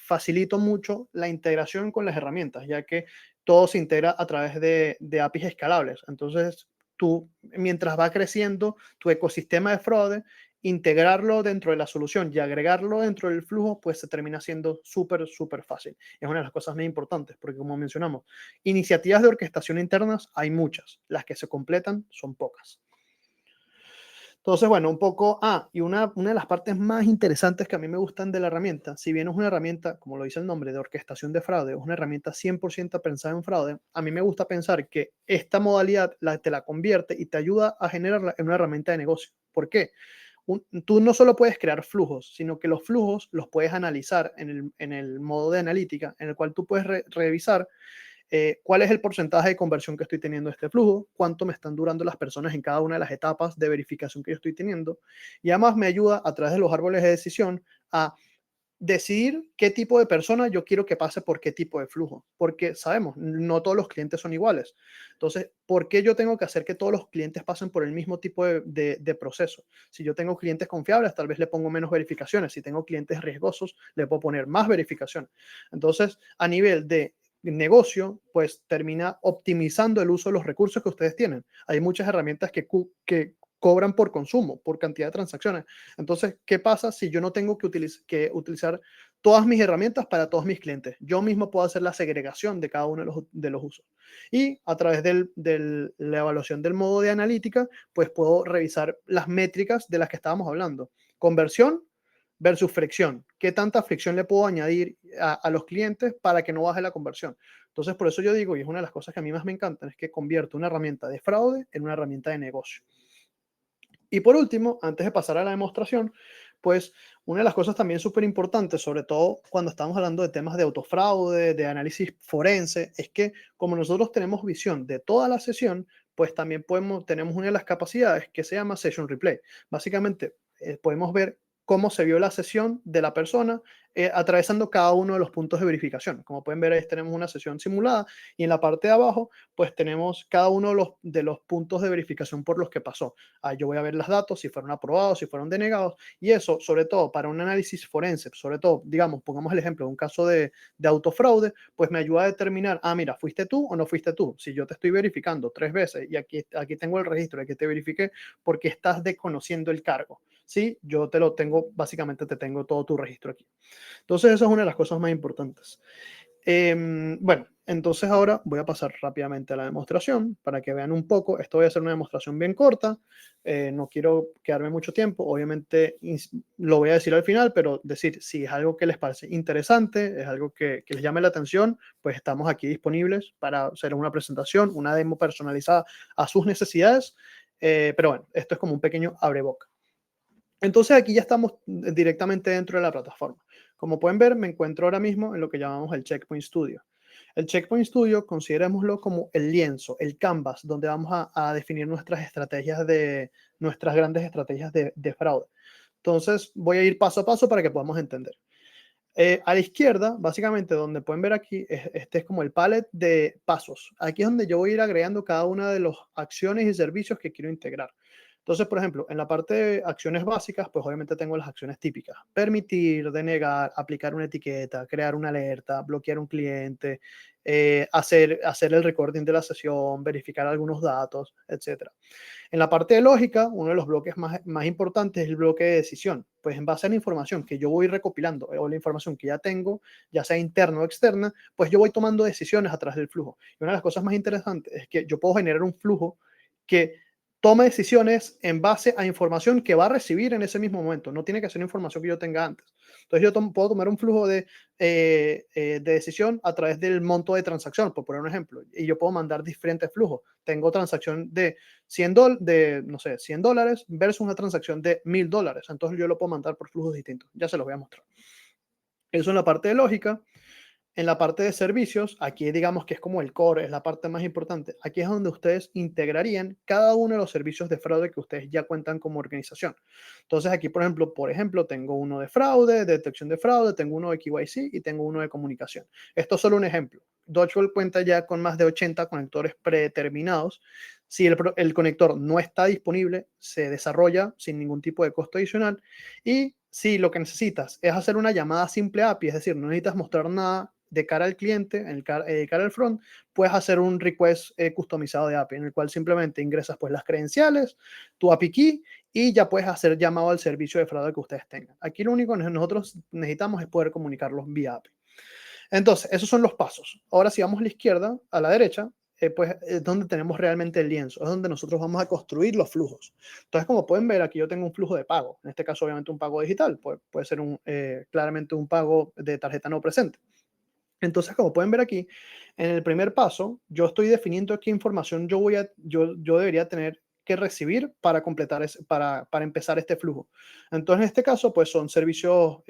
facilito mucho la integración con las herramientas, ya que todo se integra a través de APIs escalables. Entonces, tú, mientras va creciendo tu ecosistema de fraude, integrarlo dentro de la solución y agregarlo dentro del flujo, pues se termina siendo súper, súper fácil. Es una de las cosas más importantes, porque como mencionamos, iniciativas de orquestación internas hay muchas, las que se completan son pocas. Entonces, bueno, un poco, y una de las partes más interesantes que a mí me gustan de la herramienta, si bien es una herramienta, como lo dice el nombre, de orquestación de fraude, es una herramienta 100% pensada en fraude, a mí me gusta pensar que esta modalidad te la convierte y te ayuda a generarla en una herramienta de negocio. ¿Por qué? Tú no solo puedes crear flujos, sino que los flujos los puedes analizar en el modo de analítica, en el cual tú puedes revisar cuál es el porcentaje de conversión que estoy teniendo de este flujo, cuánto me están durando las personas en cada una de las etapas de verificación que yo estoy teniendo. Y además me ayuda a través de los árboles de decisión a decidir qué tipo de persona yo quiero que pase por qué tipo de flujo. Porque sabemos, no todos los clientes son iguales. Entonces, ¿por qué yo tengo que hacer que todos los clientes pasen por el mismo tipo de proceso? Si yo tengo clientes confiables, tal vez le pongo menos verificaciones. Si tengo clientes riesgosos, le puedo poner más verificaciones. Entonces, a nivel de negocio, pues termina optimizando el uso de los recursos que ustedes tienen. Hay muchas herramientas que cobran por consumo, por cantidad de transacciones. Entonces, ¿qué pasa si yo no tengo que utilizar todas mis herramientas para todos mis clientes? Yo mismo puedo hacer la segregación de cada uno de los usos. Y a través de la evaluación del modo de analítica, pues puedo revisar las métricas de las que estábamos hablando. Conversión versus fricción. ¿Qué tanta fricción le puedo añadir a los clientes para que no baje la conversión? Entonces, por eso yo digo, y es una de las cosas que a mí más me encantan, es que convierto una herramienta de fraude en una herramienta de negocio. Y por último, antes de pasar a la demostración, pues una de las cosas también súper importantes, sobre todo cuando estamos hablando de temas de autofraude, de análisis forense, es que como nosotros tenemos visión de toda la sesión, pues también tenemos una de las capacidades que se llama Session Replay. Básicamente, podemos ver cómo se vio la sesión de la persona atravesando cada uno de los puntos de verificación. Como pueden ver, ahí tenemos una sesión simulada y en la parte de abajo, pues tenemos cada uno de los puntos de verificación por los que pasó. Yo voy a ver los datos, si fueron aprobados, si fueron denegados, y eso, sobre todo para un análisis forense, sobre todo, digamos, pongamos el ejemplo de un caso de autofraude, pues me ayuda a determinar, mira, ¿fuiste tú o no fuiste tú? Si yo te estoy verificando 3 veces y aquí tengo el registro de que te verifiqué, porque estás desconociendo el cargo. Sí, yo te tengo todo tu registro aquí. Entonces, esa es una de las cosas más importantes. Bueno, entonces ahora voy a pasar rápidamente a la demostración para que vean un poco. Esto voy a hacer una demostración bien corta. No quiero quedarme mucho tiempo. Obviamente lo voy a decir al final, pero decir si es algo que les parece interesante, es algo que les llame la atención, pues estamos aquí disponibles para hacer una presentación, una demo personalizada a sus necesidades. Pero bueno, esto es como un pequeño abreboca. Entonces aquí ya estamos directamente dentro de la plataforma. Como pueden ver, me encuentro ahora mismo en lo que llamamos el Checkpoint Studio. El Checkpoint Studio, considerémoslo como el lienzo, el canvas, donde vamos a definir nuestras grandes estrategias de fraude. Entonces voy a ir paso a paso para que podamos entender. A la izquierda, básicamente donde pueden ver aquí, este es como el palette de pasos. Aquí es donde yo voy a ir agregando cada una de las acciones y servicios que quiero integrar. Entonces, por ejemplo, en la parte de acciones básicas, pues obviamente tengo las acciones típicas. Permitir, denegar, aplicar una etiqueta, crear una alerta, bloquear un cliente, hacer el recording de la sesión, verificar algunos datos, etcétera. En la parte de lógica, uno de los bloques más importantes es el bloque de decisión. Pues en base a la información que yo voy recopilando o la información que ya tengo, ya sea interna o externa, pues yo voy tomando decisiones a través del flujo. Y una de las cosas más interesantes es que yo puedo generar un flujo que tome decisiones en base a información que va a recibir en ese mismo momento. No tiene que ser información que yo tenga antes. Entonces yo puedo tomar un flujo de decisión a través del monto de transacción, por poner un ejemplo. Y yo puedo mandar diferentes flujos. Tengo transacción de no sé, $100 versus una transacción de $1000. Entonces yo lo puedo mandar por flujos distintos. Ya se los voy a mostrar. Eso en la parte de lógica. En la parte de servicios, aquí digamos que es como el core, es la parte más importante. Aquí es donde ustedes integrarían cada uno de los servicios de fraude que ustedes ya cuentan como organización. Entonces aquí, por ejemplo, tengo uno de fraude, de detección de fraude, tengo uno de KYC y tengo uno de comunicación. Esto es solo un ejemplo. Dodgeball cuenta ya con más de 80 conectores predeterminados. Si el conector no está disponible, se desarrolla sin ningún tipo de costo adicional. Y si lo que necesitas es hacer una llamada simple API, es decir, no necesitas mostrar nada de cara al cliente, de cara al front, puedes hacer un request customizado de API, en el cual simplemente ingresas pues las credenciales, tu API key y ya puedes hacer llamado al servicio de fraude que ustedes tengan. Aquí lo único que nosotros necesitamos es poder comunicarlos vía API. Entonces, esos son los pasos. Ahora, si vamos a la izquierda, a la derecha, pues es donde tenemos realmente el lienzo, es donde nosotros vamos a construir los flujos. Entonces, como pueden ver, aquí yo tengo un flujo de pago, en este caso obviamente un pago digital, puede ser claramente un pago de tarjeta no presente. Entonces, como pueden ver aquí, en el primer paso, yo estoy definiendo qué información yo debería tener que recibir para para empezar este flujo. Entonces, en este caso, pues son servicios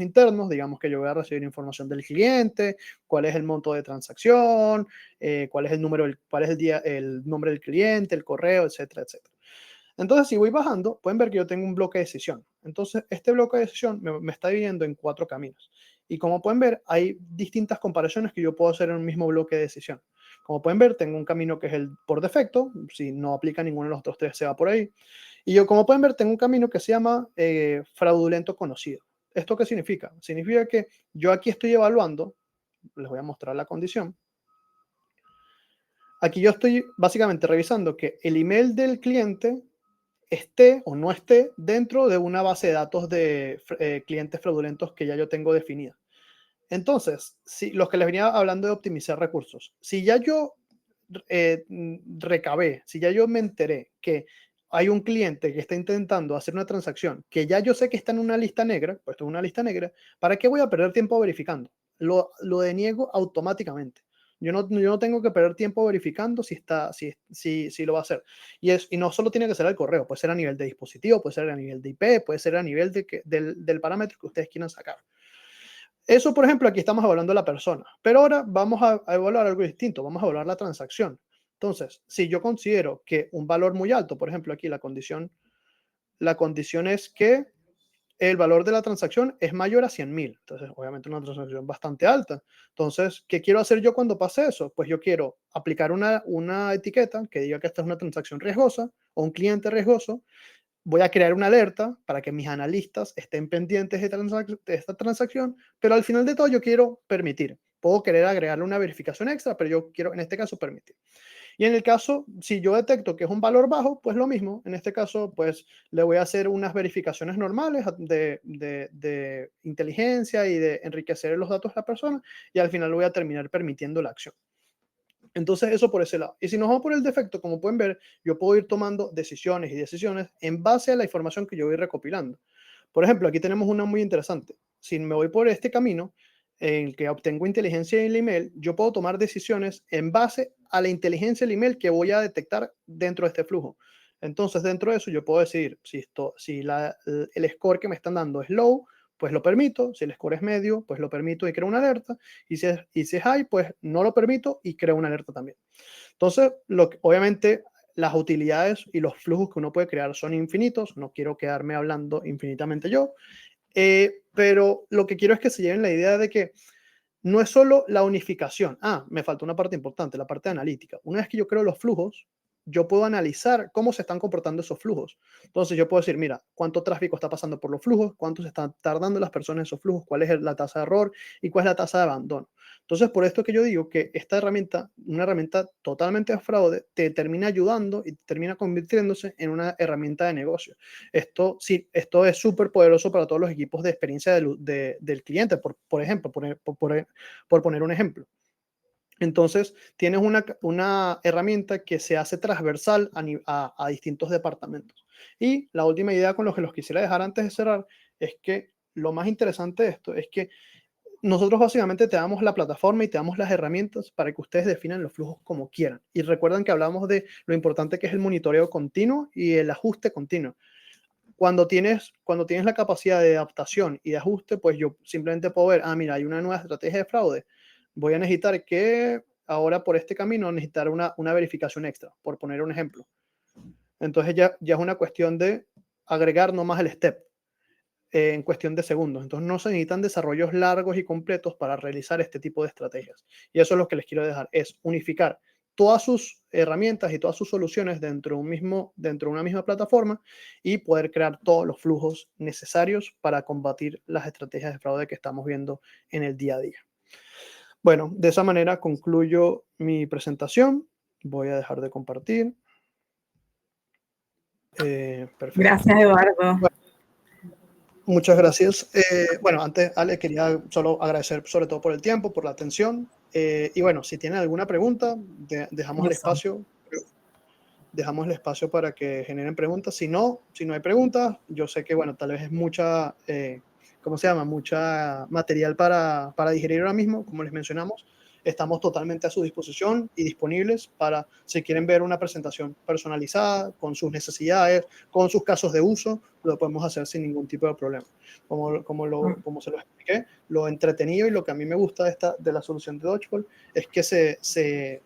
internos, digamos que yo voy a recibir información del cliente, cuál es el monto de transacción, cuál es el número, cuál es el nombre del cliente, el correo, etcétera, etcétera. Entonces, si voy bajando, pueden ver que yo tengo un bloque de decisión. Entonces, este bloque de decisión me está dividiendo en 4 caminos. Y como pueden ver, hay distintas comparaciones que yo puedo hacer en un mismo bloque de decisión. Como pueden ver, tengo un camino que es el por defecto. Si no aplica ninguno de los otros 3, se va por ahí. Y yo, como pueden ver, tengo un camino que se llama fraudulento conocido. ¿Esto qué significa? Significa que yo aquí estoy evaluando, les voy a mostrar la condición. Aquí yo estoy básicamente revisando que el email del cliente esté o no esté dentro de una base de datos de clientes fraudulentos que ya yo tengo definida. Entonces, si los que les venía hablando de optimizar recursos, si ya yo recabé, si ya yo me enteré que hay un cliente que está intentando hacer una transacción que ya yo sé que está en una lista negra, pues en una lista negra, ¿para qué voy a perder tiempo verificando? Lo deniego automáticamente. Yo no tengo que perder tiempo verificando si lo va a hacer. Y no solo tiene que ser al correo, puede ser a nivel de dispositivo, puede ser a nivel de IP, puede ser a nivel del parámetro que ustedes quieran sacar. Eso, por ejemplo, aquí estamos evaluando la persona, pero ahora vamos a evaluar algo distinto, vamos a evaluar la transacción. Entonces, si yo considero que un valor muy alto, por ejemplo, aquí la condición es que el valor de la transacción es mayor a 100.000. Entonces, obviamente una transacción bastante alta. Entonces, ¿qué quiero hacer yo cuando pase eso? Pues yo quiero aplicar una etiqueta que diga que esta es una transacción riesgosa o un cliente riesgoso. Voy a crear una alerta para que mis analistas estén pendientes de esta transacción, pero al final de todo yo quiero permitir. Puedo querer agregarle una verificación extra, pero yo quiero en este caso permitir. Y en el caso, si yo detecto que es un valor bajo, pues lo mismo. En este caso, pues le voy a hacer unas verificaciones normales de inteligencia y de enriquecer los datos de la persona, y al final lo voy a terminar permitiendo la acción. Entonces, eso por ese lado. Y si nos vamos por el defecto, como pueden ver, yo puedo ir tomando decisiones y decisiones en base a la información que yo voy recopilando. Por ejemplo, aquí tenemos una muy interesante. Si me voy por este camino, en el que obtengo inteligencia en el email, yo puedo tomar decisiones en base a la inteligencia del email que voy a detectar dentro de este flujo. Entonces, dentro de eso, yo puedo decidir si el score que me están dando es low, pues lo permito. Si el score es medio, pues lo permito y creo una alerta. Y si es high, pues no lo permito y creo una alerta también. Entonces, obviamente, las utilidades y los flujos que uno puede crear son infinitos. No quiero quedarme hablando infinitamente yo, pero lo que quiero es que se lleven la idea de que no es solo la unificación. Me falta una parte importante, la parte analítica. Una vez que yo creo los flujos, yo puedo analizar cómo se están comportando esos flujos. Entonces yo puedo decir, mira, cuánto tráfico está pasando por los flujos, cuánto se están tardando las personas en esos flujos, cuál es la tasa de error y cuál es la tasa de abandono. Entonces, por esto que yo digo que esta herramienta, una herramienta totalmente de fraude, te termina ayudando y termina convirtiéndose en una herramienta de negocio. Esto, sí, esto es súper poderoso para todos los equipos de experiencia del cliente, por ejemplo, por poner un ejemplo. Entonces, tienes una herramienta que se hace transversal a distintos departamentos. Y la última idea con lo que los quisiera dejar antes de cerrar es que lo más interesante de esto es que nosotros básicamente te damos la plataforma y te damos las herramientas para que ustedes definan los flujos como quieran. Y recuerden que hablamos de lo importante que es el monitoreo continuo y el ajuste continuo. Cuando tienes la capacidad de adaptación y de ajuste, pues yo simplemente puedo ver, mira, hay una nueva estrategia de fraude. Voy a necesitar que ahora por este camino necesitar una verificación extra, por poner un ejemplo. Entonces ya es una cuestión de agregar nomás el step en cuestión de segundos. Entonces no se necesitan desarrollos largos y completos para realizar este tipo de estrategias. Y eso es lo que les quiero dejar, es unificar todas sus herramientas y todas sus soluciones dentro de una misma plataforma y poder crear todos los flujos necesarios para combatir las estrategias de fraude que estamos viendo en el día a día. Bueno, de esa manera concluyo mi presentación. Voy a dejar de compartir. Perfecto. Gracias, Eduardo. Bueno, muchas gracias. Bueno, antes, Ale, quería solo agradecer sobre todo por el tiempo, por la atención. Y bueno, si tienen alguna pregunta, dejamos el espacio. Dejamos el espacio para que generen preguntas. Si no hay preguntas, yo sé que, bueno, tal vez es mucha, ¿cómo se llama? Mucha material para digerir ahora mismo, como les mencionamos. Estamos totalmente a su disposición y disponibles para, si quieren ver una presentación personalizada, con sus necesidades, con sus casos de uso, lo podemos hacer sin ningún tipo de problema. Como se lo expliqué, lo entretenido y lo que a mí me gusta de la solución de Dodgeball es que se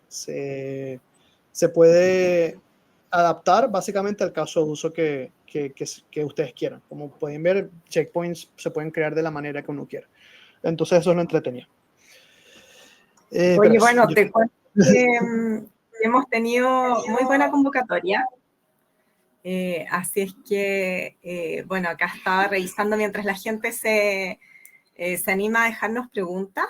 puede adaptar básicamente al caso de uso que ustedes quieran. Como pueden ver, checkpoints se pueden crear de la manera que uno quiera. Entonces eso es lo entretenido. Oye, bueno, te cuento que hemos tenido muy buena convocatoria. Así es que, bueno, acá estaba revisando mientras la gente se anima a dejarnos preguntas.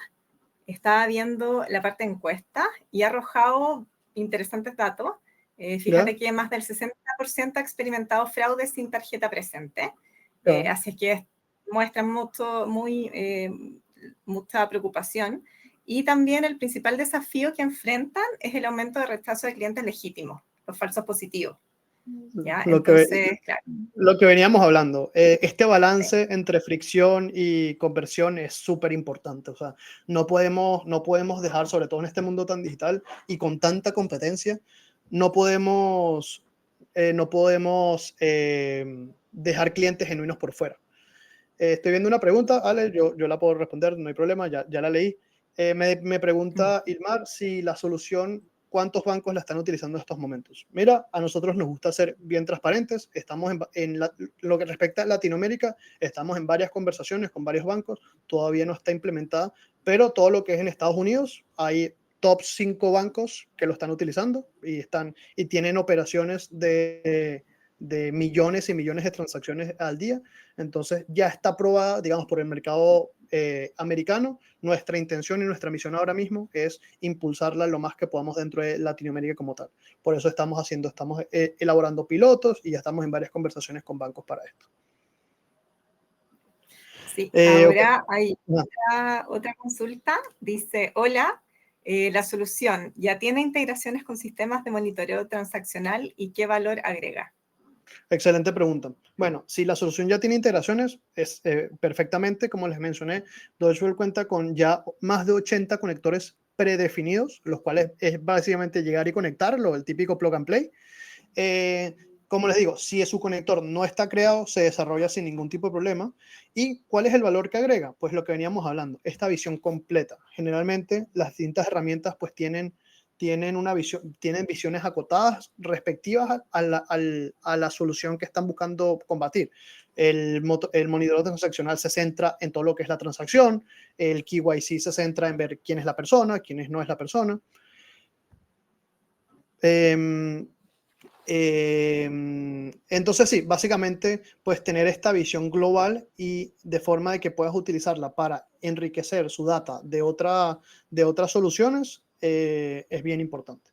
Estaba viendo la parte de encuesta y ha arrojado interesantes datos. Fíjate que más del 60% ha experimentado fraude sin tarjeta presente. Así es que muestran mucha preocupación. Y también el principal desafío que enfrentan es el aumento de rechazo de clientes legítimos, los falsos positivos. ¿Ya? Lo que veníamos hablando, este balance entre fricción y conversión es súper importante. O sea, no podemos dejar, sobre todo en este mundo tan digital y con tanta competencia, no podemos dejar clientes genuinos por fuera. Estoy viendo una pregunta, Ale, yo la puedo responder, no hay problema, ya la leí. Me pregunta Ilmar si la solución, ¿cuántos bancos la están utilizando en estos momentos? Mira, a nosotros nos gusta ser bien transparentes. Estamos lo que respecta a Latinoamérica, estamos en varias conversaciones con varios bancos, todavía no está implementada, pero todo lo que es en Estados Unidos, hay top 5 bancos que lo están utilizando y tienen operaciones de millones y millones de transacciones al día. Entonces ya está aprobada, digamos, por el mercado americano, nuestra intención y nuestra misión ahora mismo es impulsarla lo más que podamos dentro de Latinoamérica como tal. Por eso estamos elaborando pilotos y ya estamos en varias conversaciones con bancos para esto. Sí, ahora Okay. hay otra consulta. Dice, hola, la solución ya tiene integraciones con sistemas de monitoreo transaccional y qué valor agrega. Excelente pregunta. Bueno, si la solución ya tiene integraciones, es perfectamente, como les mencioné, Deutsche Welle cuenta con ya más de 80 conectores predefinidos, los cuales es básicamente llegar y conectarlo, el típico plug and play. Como les digo, si su conector no está creado, se desarrolla sin ningún tipo de problema. ¿Y cuál es el valor que agrega? Pues lo que veníamos hablando, esta visión completa. Generalmente las distintas herramientas pues tienen visiones acotadas respectivas a la solución que están buscando combatir. El monitoreo transaccional se centra en todo lo que es la transacción, el KYC se centra en ver quién es la persona, quién no es la persona. Entonces sí, básicamente pues tener esta visión global y de forma de que puedas utilizarla para enriquecer su data de otras soluciones es bien importante.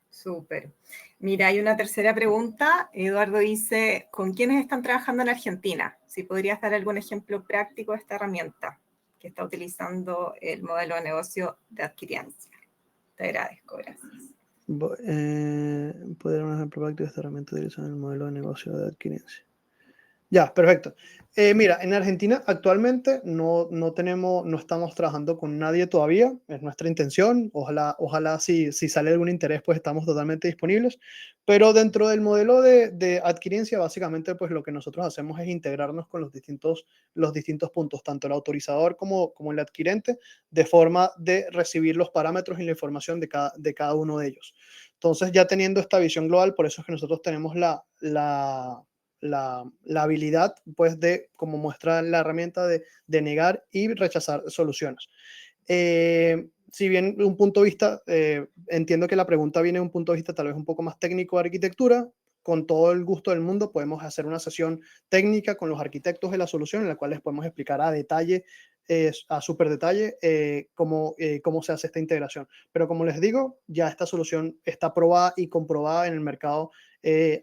Súper. Mira, hay una tercera pregunta. Eduardo dice, ¿con quiénes están trabajando en Argentina? Si podrías dar algún ejemplo práctico de esta herramienta que está utilizando el modelo de negocio de adquirencia. Te agradezco, gracias. Poder dar un ejemplo práctico de esta herramienta utilizando el modelo de negocio de adquirencia. Ya, perfecto. Mira, en Argentina actualmente no estamos trabajando con nadie todavía, es nuestra intención, ojalá si sale algún interés pues estamos totalmente disponibles, pero dentro del modelo de adquirencia básicamente pues lo que nosotros hacemos es integrarnos con los distintos puntos, tanto el autorizador como el adquirente, de forma de recibir los parámetros y la información de cada uno de ellos. Entonces ya teniendo esta visión global, por eso es que nosotros tenemos la habilidad, pues, de, como muestra la herramienta, de negar y rechazar soluciones. Si bien un punto de vista, entiendo que la pregunta viene de un punto de vista tal vez un poco más técnico de arquitectura, con todo el gusto del mundo podemos hacer una sesión técnica con los arquitectos de la solución en la cual les podemos explicar a detalle, a súper detalle, cómo se hace esta integración. Pero como les digo, ya esta solución está probada y comprobada en el mercado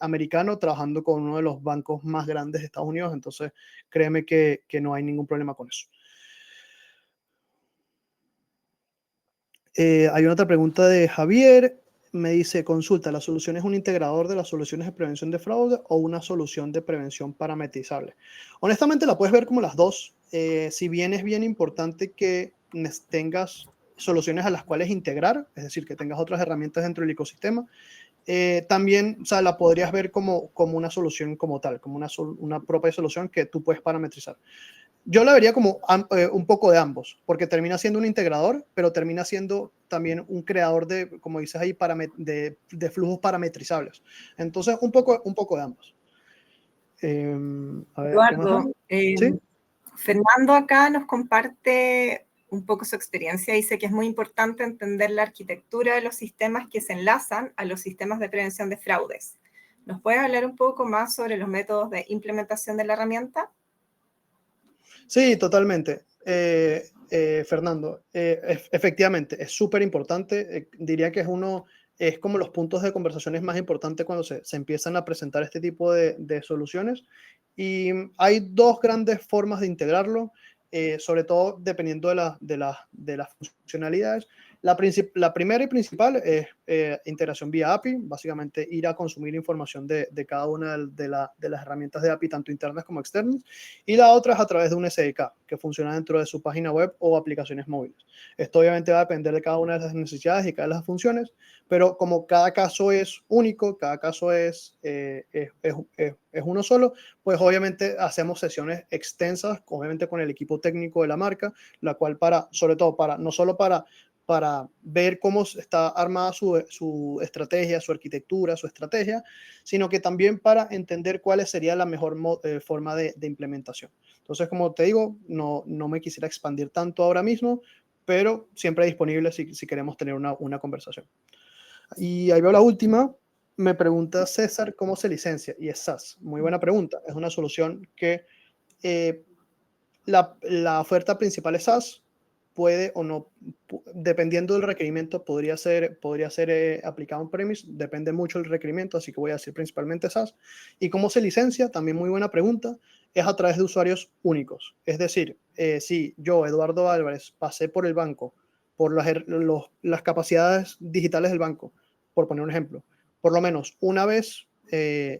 americano, trabajando con uno de los bancos más grandes de Estados Unidos, entonces créeme que no hay ningún problema con eso. Hay una otra pregunta de Javier, me dice, consulta, ¿la solución es un integrador de las soluciones de prevención de fraude o una solución de prevención parametrizable? Honestamente la puedes ver como las dos, si bien es bien importante que tengas soluciones a las cuales integrar, es decir, que tengas otras herramientas dentro del ecosistema, también, o sea, la podrías ver como una solución como tal, como una propia solución que tú puedes parametrizar. Yo la vería como un poco de ambos, porque termina siendo un integrador, pero termina siendo también un creador de, como dices ahí, de flujos parametrizables. Entonces, un poco de ambos. A ver, Eduardo, ¿sí? Fernando acá nos comparte un poco su experiencia. Dice que es muy importante entender la arquitectura de los sistemas que se enlazan a los sistemas de prevención de fraudes. ¿Nos puedes hablar un poco más sobre los métodos de implementación de la herramienta? Sí, totalmente. Fernando, efectivamente, es súper importante. Diría que es como los puntos de conversaciones más importantes cuando se empiezan a presentar este tipo de soluciones. Y hay dos grandes formas de integrarlo, sobre todo dependiendo de las funcionalidades. La primera y principal es integración vía API, básicamente ir a consumir información de cada una de las herramientas de API, tanto internas como externas, y la otra es a través de un SDK que funciona dentro de su página web o aplicaciones móviles. Esto obviamente va a depender de cada una de las necesidades y cada una de las funciones, pero como cada caso es único, cada caso es uno solo, pues obviamente hacemos sesiones extensas, obviamente con el equipo técnico de la marca, la cual sobre todo no solo para ver cómo está armada su estrategia, su arquitectura, su estrategia, sino que también para entender cuál sería la mejor forma de implementación. Entonces, como te digo, no me quisiera expandir tanto ahora mismo, pero siempre disponible si queremos tener una conversación. Y ahí veo la última. Me pregunta César cómo se licencia, y es SaaS. Muy buena pregunta. Es una solución que la oferta principal es SaaS, puede o no, dependiendo del requerimiento, podría ser aplicado on-premise, depende mucho del requerimiento, así que voy a decir principalmente SaaS. ¿Y cómo se licencia? También muy buena pregunta, es a través de usuarios únicos. Es decir, si yo, Eduardo Álvarez, pasé por el banco, por las capacidades digitales del banco, por poner un ejemplo, por lo menos una vez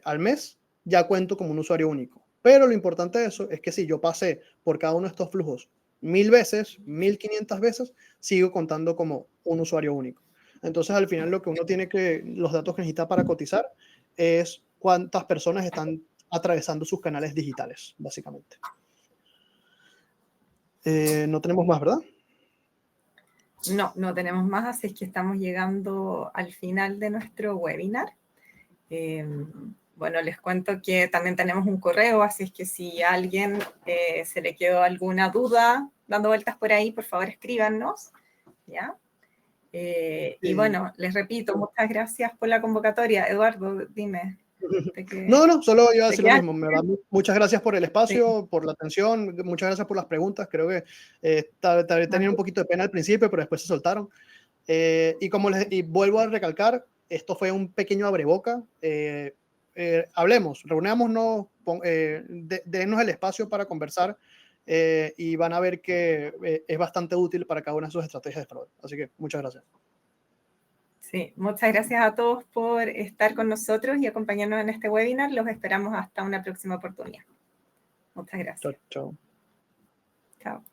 al mes, ya cuento como un usuario único. Pero lo importante de eso es que si yo pasé por cada uno de estos flujos 1000 veces, 1500 veces, sigo contando como un usuario único. Entonces, al final, los datos que necesita para cotizar es cuántas personas están atravesando sus canales digitales, básicamente. No tenemos más, ¿verdad? No tenemos más, así es que estamos llegando al final de nuestro webinar. Bueno, les cuento que también tenemos un correo, así es que si a alguien se le quedó alguna duda dando vueltas por ahí, por favor escríbanos, ¿ya? Y bueno, les repito, muchas gracias por la convocatoria. Eduardo, dime. No, solo iba a decir lo mismo. Muchas gracias por el espacio, por la atención, muchas gracias por las preguntas. Creo que tenían un poquito de pena al principio, pero después se soltaron. Y vuelvo a recalcar, esto fue un pequeño abreboca. Hablemos, reunámonos, denos el espacio para conversar y van a ver que es bastante útil para cada una de sus estrategias de fraude. Así que muchas gracias. Sí, muchas gracias a todos por estar con nosotros y acompañarnos en este webinar. Los esperamos hasta una próxima oportunidad. Muchas gracias. Chao. Chao.